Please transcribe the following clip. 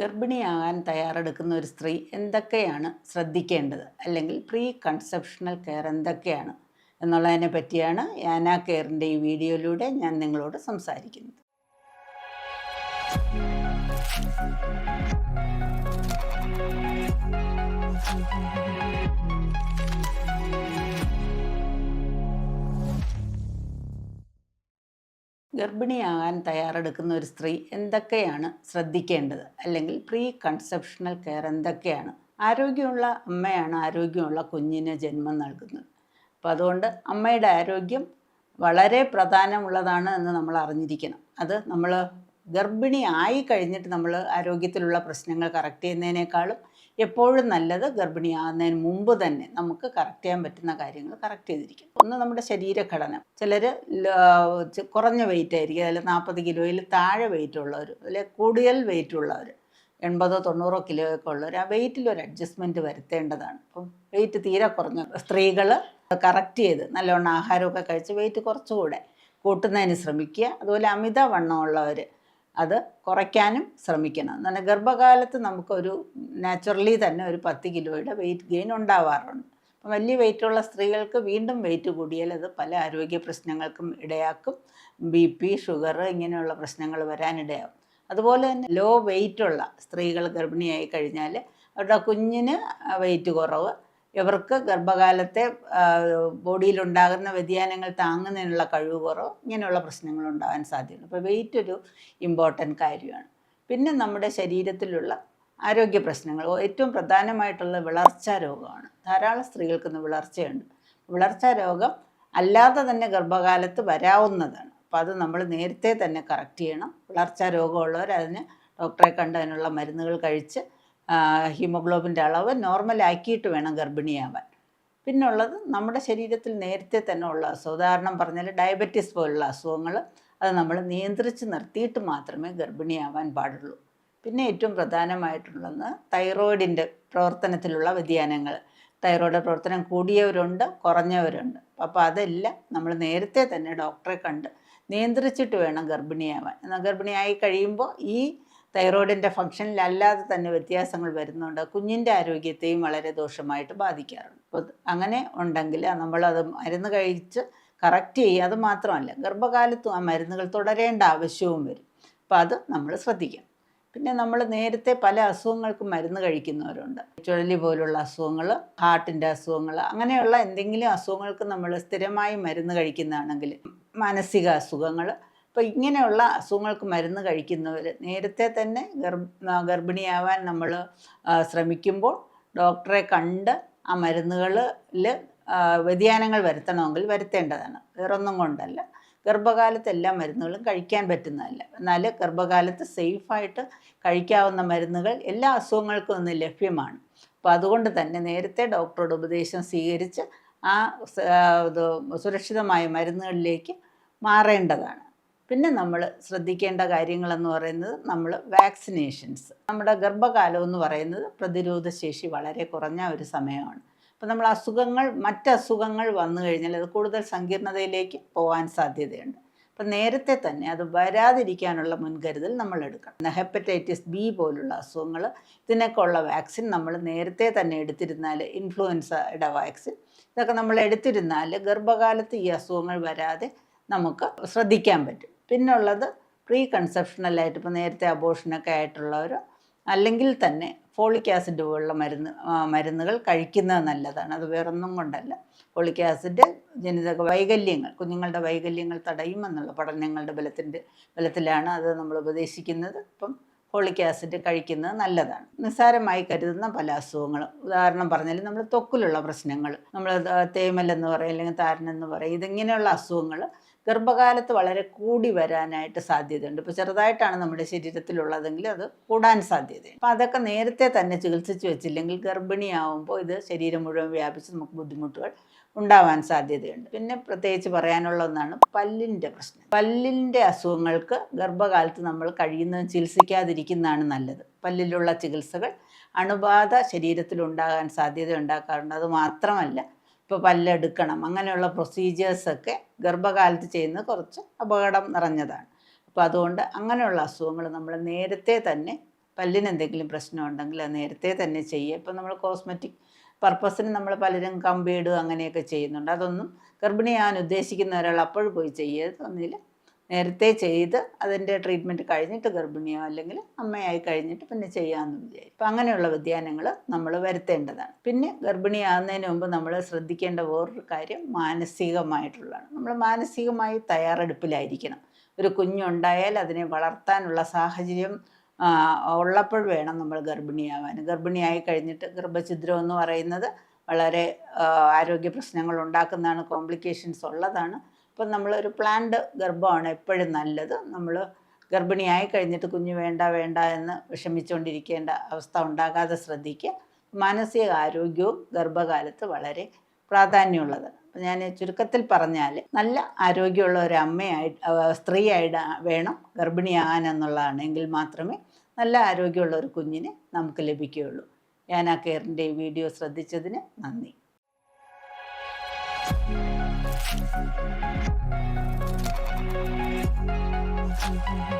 ഗർഭിണിയാകാൻ തയ്യാറെടുക്കുന്ന ഒരു സ്ത്രീ എന്തൊക്കെയാണ് ശ്രദ്ധിക്കേണ്ടത്, അല്ലെങ്കിൽ പ്രീ കൺസെപ്ഷണൽ കെയർ എന്തൊക്കെയാണ് എന്നുള്ളതിനെ പറ്റിയാണ് യാന കെയറിൻ്റെ ഈ വീഡിയോയിലൂടെ ഞാൻ നിങ്ങളോട് സംസാരിക്കുന്നത്. ഗർഭിണിയാകാൻ തയ്യാറെടുക്കുന്ന ഒരു സ്ത്രീ എന്തൊക്കെയാണ് ശ്രദ്ധിക്കേണ്ടത്, അല്ലെങ്കിൽ പ്രീ കൺസെപ്ഷണൽ കെയർ എന്തൊക്കെയാണ്? ആരോഗ്യമുള്ള അമ്മയാണ് ആരോഗ്യമുള്ള കുഞ്ഞിന് ജന്മം നൽകുന്നത്. അപ്പോൾ അതുകൊണ്ട് അമ്മയുടെ ആരോഗ്യം വളരെ പ്രധാനമുള്ളതാണ് എന്ന് നമ്മൾ അറിഞ്ഞിരിക്കണം. അത് നമ്മൾ ഗർഭിണി ആയി കഴിഞ്ഞിട്ട് നമ്മൾ ആരോഗ്യത്തിലുള്ള പ്രശ്നങ്ങൾ കറക്റ്റ് ചെയ്യുന്നതിനേക്കാളും എപ്പോഴും നല്ലത് ഗർഭിണിയാകുന്നതിന് മുമ്പ് തന്നെ നമുക്ക് കറക്റ്റ് ചെയ്യാൻ പറ്റുന്ന കാര്യങ്ങൾ കറക്റ്റ് ചെയ്തിരിക്കും. ഒന്ന്, നമ്മുടെ ശരീരഘടന. ചിലർ കുറഞ്ഞ വെയിറ്റ് ആയിരിക്കും, അതിൽ 40 കിലോയിൽ താഴെ വെയിറ്റ് ഉള്ളവർ, അതിൽ കൂടുതൽ വെയിറ്റ് ഉള്ളവർ, 80-90 കിലോ ഒക്കെ ഉള്ളവർ, ആ വെയിറ്റിൽ ഒരു അഡ്ജസ്റ്റ്മെൻറ്റ് വരുത്തേണ്ടതാണ്. അപ്പം വെയിറ്റ് തീരെ കുറഞ്ഞ സ്ത്രീകൾ കറക്റ്റ് ചെയ്ത് നല്ലവണ്ണം ആഹാരമൊക്കെ കഴിച്ച് വെയിറ്റ് കുറച്ചുകൂടെ കൂട്ടുന്നതിന് ശ്രമിക്കുക. അതുപോലെ അമിതവണ്ണമുള്ളവർ അത് കുറയ്ക്കാനും ശ്രമിക്കണം. എന്നാൽ ഗർഭകാലത്ത് നമുക്കൊരു നാച്ചുറലി തന്നെ ഒരു 10 കിലോയുടെ വെയിറ്റ് ഗെയിൻ ഉണ്ടാവാറുണ്ട്. അപ്പം വലിയ വെയിറ്റുള്ള സ്ത്രീകൾക്ക് വീണ്ടും വെയിറ്റ് കൂടിയാൽ അത് പല ആരോഗ്യ പ്രശ്നങ്ങൾക്കും ഇടയാക്കും. BP, ഷുഗർ ഇങ്ങനെയുള്ള പ്രശ്നങ്ങൾ വരാനിടയാകും. അതുപോലെ തന്നെ ലോ വെയിറ്റുള്ള സ്ത്രീകൾ ഗർഭിണിയായി കഴിഞ്ഞാൽ അവരുടെ കുഞ്ഞിന് വെയിറ്റ് കുറവ്, ഇവർക്ക് ഗർഭകാലത്തെ ബോഡിയിലുണ്ടാകുന്ന വ്യതിയാനങ്ങൾ താങ്ങുന്നതിനുള്ള കഴിവ് കുറവ്, ഇങ്ങനെയുള്ള പ്രശ്നങ്ങൾ ഉണ്ടാകാൻ സാധ്യതയുണ്ട്. അപ്പോൾ വെയിറ്റ് ഒരു ഇമ്പോർട്ടൻ്റ് കാര്യമാണ്. പിന്നെ നമ്മുടെ ശരീരത്തിലുള്ള ആരോഗ്യ പ്രശ്നങ്ങൾ, ഏറ്റവും പ്രധാനമായിട്ടുള്ള വിളർച്ചാ രോഗമാണ്. ധാരാളം സ്ത്രീകൾക്ക് ഇന്ന് വിളർച്ചയുണ്ട്. വിളർച്ചാ രോഗം അല്ലാതെ തന്നെ ഗർഭകാലത്ത് വരാവുന്നതാണ്. അപ്പോൾ അത് നമ്മൾ നേരത്തെ തന്നെ കറക്റ്റ് ചെയ്യണം. വിളർച്ചാ രോഗമുള്ളവർ അതിന് ഡോക്ടറെ കണ്ട് അതിനുള്ള മരുന്നുകൾ കഴിച്ച് ഹീമോഗ്ലോബിൻ്റെ അളവ് നോർമലാക്കിയിട്ട് വേണം ഗർഭിണിയാവാൻ. പിന്നുള്ളത് നമ്മുടെ ശരീരത്തിൽ നേരത്തെ തന്നെ ഉള്ള അസുഖം, ഉദാഹരണം പറഞ്ഞാൽ ഡയബറ്റീസ് പോലുള്ള അസുഖങ്ങൾ, അത് നമ്മൾ നിയന്ത്രിച്ച് നിർത്തിയിട്ട് മാത്രമേ ഗർഭിണിയാവാൻ പാടുള്ളൂ. പിന്നെ ഏറ്റവും പ്രധാനമായിട്ടുള്ളത് തൈറോയിഡിൻ്റെ പ്രവർത്തനത്തിലുള്ള വ്യതിയാനങ്ങൾ. തൈറോയിഡ് പ്രവർത്തനം കൂടിയവരുണ്ട്, കുറഞ്ഞവരുണ്ട്. അപ്പോൾ അതെല്ലാം നമ്മൾ നേരത്തെ തന്നെ ഡോക്ടറെ കണ്ട് നിയന്ത്രിച്ചിട്ട് വേണം ഗർഭിണിയാവാൻ. എന്നാൽ ഗർഭിണിയായി കഴിയുമ്പോൾ ഈ തൈറോയിഡിൻ്റെ ഫങ്ഷനിലല്ലാതെ തന്നെ വ്യത്യാസങ്ങൾ വരുന്നുണ്ട്. കുഞ്ഞിൻ്റെ ആരോഗ്യത്തെയും വളരെ ദോഷമായിട്ട് ബാധിക്കാറുണ്ട്. അപ്പോൾ അങ്ങനെ ഉണ്ടെങ്കിൽ നമ്മളത് മരുന്ന് കഴിച്ച് കറക്റ്റ് ചെയ്യുക. അത് മാത്രമല്ല, ഗർഭകാലത്തും ആ മരുന്നുകൾ തുടരേണ്ട ആവശ്യവും വരും. അപ്പോൾ അത് നമ്മൾ ശ്രദ്ധിക്കണം. പിന്നെ നമ്മൾ നേരത്തെ പല അസുഖങ്ങൾക്കും മരുന്ന് കഴിക്കുന്നവരുണ്ട്. ചുഴലി പോലുള്ള അസുഖങ്ങൾ, ഹാർട്ടിൻ്റെ അസുഖങ്ങൾ, അങ്ങനെയുള്ള എന്തെങ്കിലും അസുഖങ്ങൾക്ക് നമ്മൾ സ്ഥിരമായി മരുന്ന് കഴിക്കുന്നതാണെങ്കിൽ, മാനസിക അസുഖങ്ങൾ, അപ്പോൾ ഇങ്ങനെയുള്ള അസുഖങ്ങൾക്ക് മരുന്ന് കഴിക്കുന്നവർ നേരത്തെ തന്നെ ഗർഭിണിയാവാൻ നമ്മൾ ശ്രമിക്കുമ്പോൾ ഡോക്ടറെ കണ്ട് ആ മരുന്നുകളിൽ വ്യതിയാനങ്ങൾ വരുത്തണമെങ്കിൽ വരുത്തേണ്ടതാണ്. വേറൊന്നും കൊണ്ടല്ല. ഗർഭകാലത്ത് എല്ലാ മരുന്നുകളും കഴിക്കാൻ പറ്റുന്നതല്ല. എന്നാൽ ഗർഭകാലത്ത് സേഫായിട്ട് കഴിക്കാവുന്ന മരുന്നുകൾ എല്ലാ അസുഖങ്ങൾക്കും ഇന്ന് ലഭ്യമാണ്. അപ്പോൾ അതുകൊണ്ട് തന്നെ നേരത്തെ ഡോക്ടറുടെ ഉപദേശം സ്വീകരിച്ച് ആ സുരക്ഷിതമായ മരുന്നുകളിലേക്ക് മാറേണ്ടതാണ്. പിന്നെ നമ്മൾ ശ്രദ്ധിക്കേണ്ട കാര്യങ്ങളെന്ന് പറയുന്നത്, നമ്മൾ വാക്സിനേഷൻസ്. നമ്മുടെ ഗർഭകാലം എന്ന് പറയുന്നത് പ്രതിരോധശേഷി വളരെ കുറഞ്ഞ ഒരു സമയമാണ്. അപ്പോൾ നമ്മൾ മറ്റസുഖങ്ങൾ വന്നു കഴിഞ്ഞാൽ അത് കൂടുതൽ സങ്കീർണതയിലേക്ക് പോകാൻ സാധ്യതയുണ്ട്. അപ്പം നേരത്തെ തന്നെ അത് വരാതിരിക്കാനുള്ള മുൻകരുതൽ നമ്മൾ എടുക്കണം. ഹെപ്പറ്റൈറ്റിസ് B പോലുള്ള അസുഖങ്ങൾ, ഇതിനൊക്കെ ഉള്ള വാക്സിൻ നമ്മൾ നേരത്തെ തന്നെ എടുത്തിരുന്നാൽ, ഇൻഫ്ലുവൻസയുടെ വാക്സിൻ, ഇതൊക്കെ നമ്മൾ എടുത്തിരുന്നാൽ ഗർഭകാലത്ത് ഈ അസുഖങ്ങൾ വരാതെ നമുക്ക് ശ്രദ്ധിക്കാൻ പറ്റും. പിന്നുള്ളത് പ്രീ കൺസെപ്ഷണലായിട്ട്, ഇപ്പോൾ നേരത്തെ അബോർഷനൊക്കെ ആയിട്ടുള്ളവർ, അല്ലെങ്കിൽ തന്നെ ഫോളിക് ആസിഡ് പോലുള്ള മരുന്നുകൾ കഴിക്കുന്നത് നല്ലതാണ്. അത് വേറൊന്നും കൊണ്ടല്ല. ഫോളിക് ആസിഡ് ജനിതക വൈകല്യങ്ങൾ, കുഞ്ഞുങ്ങളുടെ വൈകല്യങ്ങൾ തടയുമെന്നുള്ള പഠനങ്ങളുടെ ബലത്തിലാണ് അത് നമ്മൾ ഉപദേശിക്കുന്നത്. അപ്പം ഫോളിക് ആസിഡ് കഴിക്കുന്നത് നല്ലതാണ്. നിസ്സാരമായി കരുതുന്ന പല അസുഖങ്ങളും, ഉദാഹരണം പറഞ്ഞാൽ നമ്മൾ ത്വക്കിലുള്ള പ്രശ്നങ്ങൾ, നമ്മൾ തേമലെന്ന് പറയും, അല്ലെങ്കിൽ താരനെന്ന് പറയും, ഇതിങ്ങനെയുള്ള അസുഖങ്ങൾ ഗർഭകാലത്ത് വളരെ കൂടി വരാനായിട്ട് സാധ്യതയുണ്ട്. ഇപ്പോൾ ചെറുതായിട്ടാണ് നമ്മുടെ ശരീരത്തിലുള്ളതെങ്കിൽ അത് കൂടാൻ സാധ്യതയുണ്ട്. അപ്പോൾ അതൊക്കെ നേരത്തെ തന്നെ ചികിത്സിച്ച് വെച്ചില്ലെങ്കിൽ ഗർഭിണിയാവുമ്പോൾ ഇത് ശരീരം മുഴുവൻ വ്യാപിച്ച് നമുക്ക് ബുദ്ധിമുട്ടുകൾ ഉണ്ടാവാൻ സാധ്യതയുണ്ട്. പിന്നെ പ്രത്യേകിച്ച് പറയാനുള്ള ഒന്നാണ് പല്ലിൻ്റെ പ്രശ്നം. പല്ലിൻ്റെ അസുഖങ്ങൾക്ക് ഗർഭകാലത്ത് നമ്മൾ കഴിയുന്നതും ചികിത്സിക്കാതിരിക്കുന്നതാണ് നല്ലത്. പല്ലിലുള്ള ചികിത്സകൾ അണുബാധ ശരീരത്തിലുണ്ടാകാൻ സാധ്യത ഉണ്ടാക്കാറുണ്ട്. അത് മാത്രമല്ല, ഇപ്പോൾ പല്ലെടുക്കണം, അങ്ങനെയുള്ള പ്രൊസീജിയേഴ്സൊക്കെ ഗർഭകാലത്ത് ചെയ്യുന്നത് കുറച്ച് അപകടം നിറഞ്ഞതാണ്. അപ്പോൾ അതുകൊണ്ട് അങ്ങനെയുള്ള അസുഖങ്ങൾ നമ്മൾ നേരത്തെ തന്നെ പല്ലിന് എന്തെങ്കിലും പ്രശ്നം ഉണ്ടെങ്കിൽ അത് നേരത്തെ തന്നെ ചെയ്യുക. ഇപ്പം നമ്മൾ കോസ്മെറ്റിക് പർപ്പസിന് നമ്മൾ പലരും കമ്പിയിടുക അങ്ങനെയൊക്കെ ചെയ്യുന്നുണ്ട്. അതൊന്നും ഗർഭിണിയാകാൻ ഉദ്ദേശിക്കുന്ന ഒരാൾ അപ്പോൾ പോയി ചെയ്യരുത്. ഒന്നിൽ നേരത്തെ ചെയ്ത് അതിൻ്റെ ട്രീറ്റ്മെൻറ്റ് കഴിഞ്ഞിട്ട് ഗർഭിണിയോ അല്ലെങ്കിൽ അമ്മയായി കഴിഞ്ഞിട്ട് പിന്നെ ചെയ്യാമെന്ന് വിചാരിക്കും. അപ്പം അങ്ങനെയുള്ള വ്യതിയാനങ്ങൾ നമ്മൾ വരുത്തേണ്ടതാണ്. പിന്നെ ഗർഭിണിയാകുന്നതിന് മുമ്പ് നമ്മൾ ശ്രദ്ധിക്കേണ്ട വേറൊരു കാര്യം മാനസികമായിട്ടുള്ളതാണ്. നമ്മൾ മാനസികമായി തയ്യാറെടുപ്പിലായിരിക്കണം. ഒരു കുഞ്ഞുണ്ടായാൽ അതിനെ വളർത്താനുള്ള സാഹചര്യം ഉള്ളപ്പോൾ വേണം നമ്മൾ ഗർഭിണിയാവാൻ. ഗർഭിണിയായി കഴിഞ്ഞിട്ട് ഗർഭഛിദ്രം എന്ന് പറയുന്നത് വളരെ ആരോഗ്യ പ്രശ്നങ്ങൾ ഉണ്ടാക്കുന്നതാണ്, കോംപ്ലിക്കേഷൻസ് ഉള്ളതാണ്. അപ്പം നമ്മളൊരു പ്ലാൻഡ് ഗർഭമാണ് എപ്പോഴും നല്ലത്. നമ്മൾ ഗർഭിണിയായി കഴിഞ്ഞിട്ട് കുഞ്ഞ് വേണ്ട വേണ്ട എന്ന് വിഷമിച്ചുകൊണ്ടിരിക്കേണ്ട അവസ്ഥ ഉണ്ടാകാതെ ശ്രദ്ധിക്കുക. മാനസിക ആരോഗ്യവും ഗർഭകാലത്ത് വളരെ പ്രാധാന്യമുള്ളതാണ്. അപ്പം ഞാൻ ചുരുക്കത്തിൽ പറഞ്ഞാൽ നല്ല ആരോഗ്യമുള്ള ഒരു സ്ത്രീയായിട്ട് വേണം ഗർഭിണിയാകാൻ എന്നുള്ളതാണ്. എങ്കിൽ മാത്രമേ നല്ല ആരോഗ്യമുള്ള ഒരു കുഞ്ഞിനെ നമുക്ക് ലഭിക്കുകയുള്ളൂ. യാന കെയറിൻ്റെ ഈ വീഡിയോ ശ്രദ്ധിച്ചതിന് നന്ദി. Thank you.